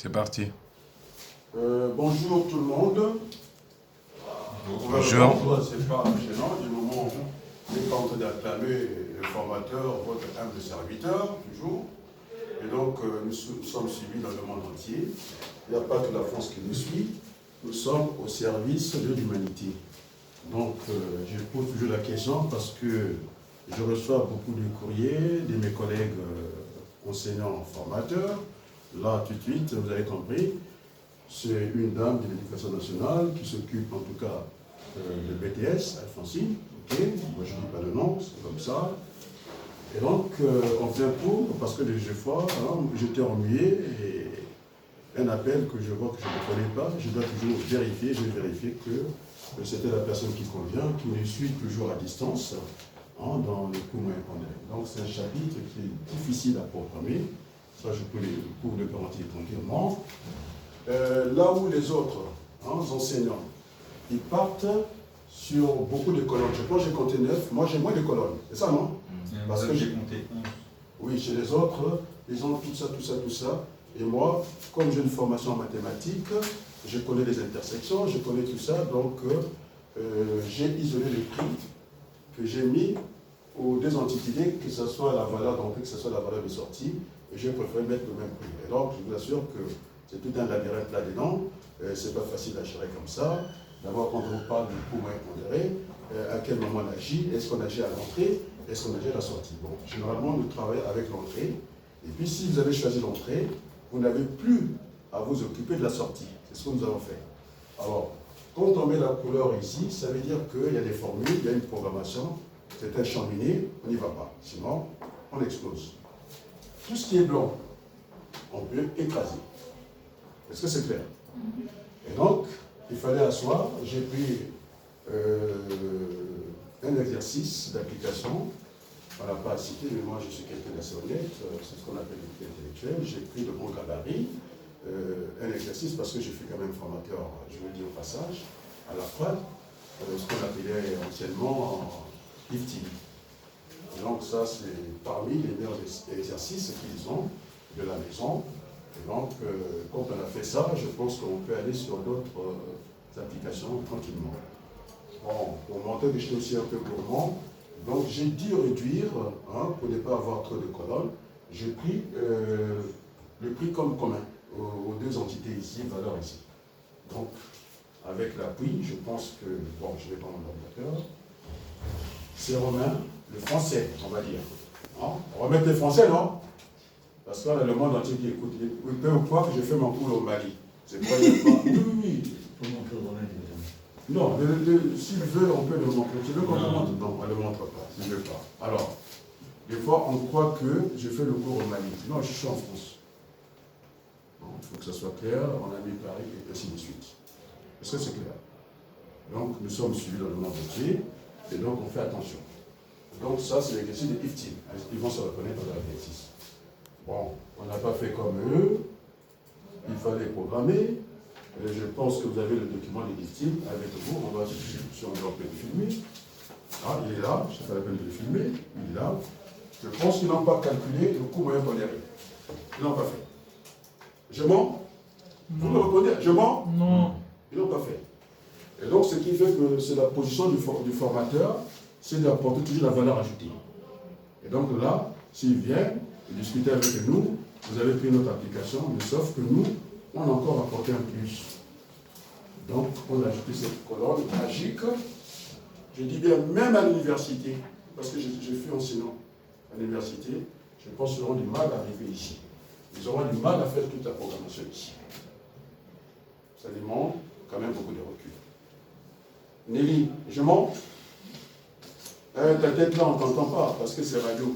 C'est parti. Bonjour tout le monde. Bonjour. C'est pas gênant du moment où on n'est pas en train d'acclamer le formateur, votre humble serviteur, toujours. Et donc, nous sommes suivis dans le monde entier. Il n'y a pas que la France qui nous suit. Nous sommes au service de l'humanité. Donc, je pose toujours la question parce que je reçois beaucoup de courriers de mes collègues enseignants formateurs. Là, tout de suite, vous avez compris, c'est une dame de l'éducation nationale qui s'occupe en tout cas de BTS, Alphonsine. Ok, moi je ne dis pas le nom, c'est comme ça. Et donc, on vient parce que les fois, j'étais ennuyé et un appel que je vois que je ne connais pas, je dois toujours vérifier, je vais vérifier que c'était la personne qui convient, qui me suit toujours à distance dans les cours moyens pondérés. Donc, c'est un chapitre qui est difficile à programmer. Ça, je peux les cours de garantir tranquillement. Là où les autres enseignants, ils partent sur beaucoup de colonnes. Je pense que j'ai compté 9. Moi, j'ai moins de colonnes. C'est ça, non? Parce que j'ai compté 11. Oui, chez les autres, ils ont tout ça. Et moi, comme j'ai une formation en mathématiques, je connais les intersections, je connais tout ça. Donc, j'ai isolé les prix que j'ai mis aux deux entités, que ce soit la valeur d'entrée, que ce soit la valeur de sortie. Et je préfère mettre le même prix. Et donc, je vous assure que c'est tout un labyrinthe là-dedans. C'est pas facile à gérer comme ça. D'abord, quand on parle du coût moyen pondéré, à quel moment on agit? Est-ce qu'on agit à l'entrée? Est-ce qu'on agit à la sortie? Bon, généralement, nous travaillons avec l'entrée. Et puis, si vous avez choisi l'entrée, vous n'avez plus à vous occuper de la sortie. C'est ce que nous avons fait. Alors, quand on met la couleur ici, ça veut dire qu'il y a des formules, il y a une programmation. C'est un champ miné, on n'y va pas. Sinon, on explose. Tout ce qui est blanc, on peut écraser. Est-ce que c'est clair? Et donc, il fallait asseoir. J'ai pris un exercice d'application. On n'a pas à citer, mais moi je suis quelqu'un d'assez honnête. C'est ce qu'on appelle l'équité intellectuelle. J'ai pris de mon gabarit un exercice parce que je suis quand même formateur, je le dis au passage, à la FRAD, ce qu'on appelait anciennement IFTI. Donc ça, c'est parmi les meilleurs exercices qu'ils ont de la maison. Et donc, quand on a fait ça, je pense qu'on peut aller sur d'autres applications tranquillement. Bon, pour montrer que j'étais aussi un peu gourmand, donc j'ai dû réduire, pour ne pas avoir trop de colonnes, j'ai pris le prix comme commun aux deux entités ici, valeur ici. Donc, avec l'appui, je pense que, bon, je vais prendre mon ordinateur, c'est romain, le français, on va dire. On va mettre les français, non? Parce qu'on a le monde entier qui écoute. Vous pouvez croire que j'ai fait mon cours au Mali. C'est pas oui. Non, s'il veut, on peut le montrer. Tu veux qu'on le montre? Non, on ne le montre pas. Il ne veut pas. Alors, des fois, on croit que je fais le cours au Mali. Non, je suis en France. Il faut que ça soit clair. On a mis Paris et ainsi de suite. Est-ce que c'est clair? Donc, nous sommes suivis dans le monde entier. Et donc, on fait attention. Donc, ça, c'est l'exercice de IFTI. Ils vont se reconnaître dans l'exercice. Bon, on n'a pas fait comme eux. Il fallait programmer. Et je pense que vous avez le document des victimes avec vous. On va, si on doit le filmer. Ah, il est là. Je n'ai pas la peine de le filmer. Il est là. Je pense qu'ils n'ont pas calculé le coût moyen pondéré. Ils n'ont pas fait. Je mens? Vous me répondez? Je mens? Non. Ils n'ont pas fait. Et donc, ce qui fait que c'est la position du formateur, c'est d'apporter toujours la valeur ajoutée. Et donc là, s'il vient discuter avec nous, vous avez pris notre application, mais sauf que nous, on a encore apporté un plus. Donc, on a ajouté cette colonne magique. Je dis bien, même à l'université, parce que je suis enseignant à l'université, je pense qu'ils auront du mal à arriver ici. Ils auront du mal à faire toute la programmation ici. Ça demande quand même beaucoup de recul. Nelly, je mens? Ta tête là, on ne t'entend pas, parce que c'est radio.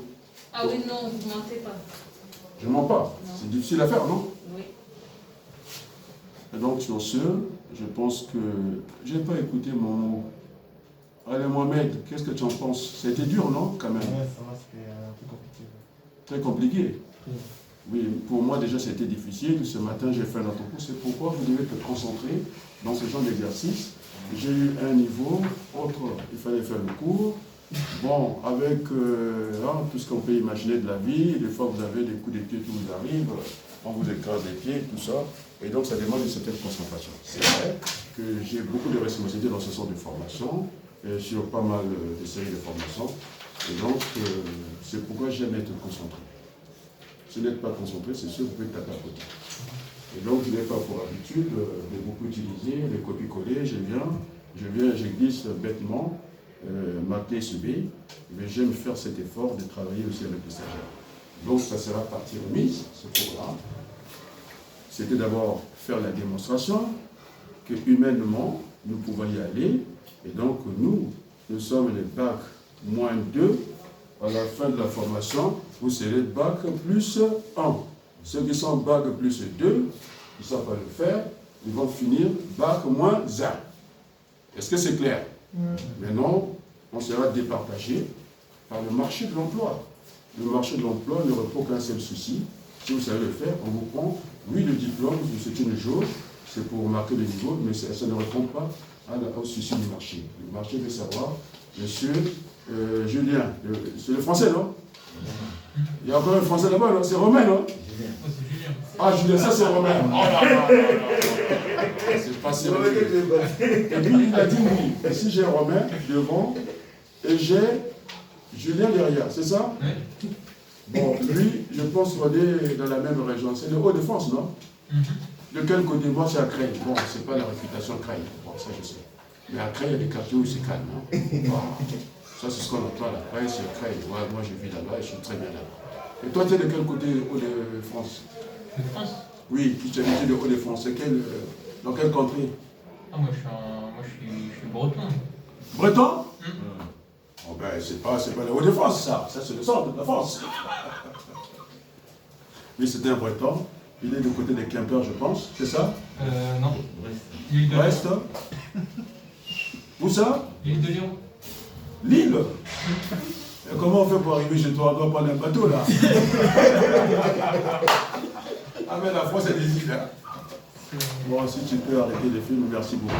Ah oui, non, vous ne mentez pas. Je ne mens pas. C'est difficile à faire, non? Oui. Et donc, sur ce, je pense que je n'ai pas écouté mon mot. Allez, Mohamed, qu'est-ce que tu en penses? Ça a été dur, non, quand même? Ouais, ça va, c'était un peu compliqué. Très compliqué? Oui. Oui, pour moi, déjà, c'était difficile. Ce matin, j'ai fait notre cours. C'est pourquoi vous devez te concentrer dans ce genre d'exercice. J'ai eu un niveau, autre, il fallait faire le cours. Bon, avec tout ce qu'on peut imaginer de la vie, des fois vous avez des coups de pied qui vous arrivent, on vous écrase les pieds, tout ça, et donc ça demande une certaine concentration. C'est vrai que j'ai beaucoup de responsabilités dans ce sort de formation, sur pas mal de séries de formations, et donc c'est pourquoi j'aime être concentré. Si vous n'êtes pas concentré, c'est sûr que vous pouvez taper à côté. Et donc je n'ai pas pour habitude de beaucoup utiliser les copies-coller, je glisse bêtement ma clé USB, mais j'aime faire cet effort de travailler aussi avec les stagiaires. Donc ça sera partie remise, ce programme. C'était d'abord faire la démonstration que humainement, nous pouvons y aller. Et donc nous sommes les bac -2. À la fin de la formation, vous serez bac +1. Ceux qui sont bac +2, ils ne savent pas le faire, ils vont finir bac -1. Est-ce que c'est clair? Maintenant, on sera départagé par le marché de l'emploi. Le marché de l'emploi ne repose qu'un seul souci. Si vous savez le faire, on vous prend, oui, le diplôme, c'est une jauge, c'est pour marquer le niveau, mais ça ne répond pas au souci du marché. Le marché veut savoir, monsieur Julien, c'est le français, non? Il y a encore un français là-bas, non? C'est Romain, non? Ah, Julien, ça c'est Romain. Oh là là là là. C'est pas sérieux. Et puis il a dit oui. Et si j'ai Romain devant, et j'ai Julien derrière, c'est ça? Oui. Bon, lui, je pense qu'on est dans la même région. C'est le Hauts-de-France, non? De quel côté? Moi, c'est à Creil. Bon, c'est pas la réputation Creil. Bon, ça je sais. Mais à Creil, il y a des quartiers où c'est calme. Hein? Wow. Ça, c'est ce qu'on entend là. Creil, c'est Creil. Ouais, moi, je vis là-bas et je suis très bien là-bas. Et toi, tu es de quel côté Hauts-de-France? De France? Oui, tu es de Hauts-de-France. Dans quel country? Ah, moi, je suis breton. Breton? Oh ben, c'est pas le Hauts-de-France, ça. Ça, c'est le centre de la France. Mais c'était un breton. Il est du côté des Quimper, je pense. C'est ça? Non. L'île de Brest. Où ça? L'île de Lyon. L'île? Et comment on fait pour arriver chez toi? On doit prendre un bateau, là. Ah, mais la France, c'est des îles, hein. Bon, si tu peux arrêter les films, merci beaucoup.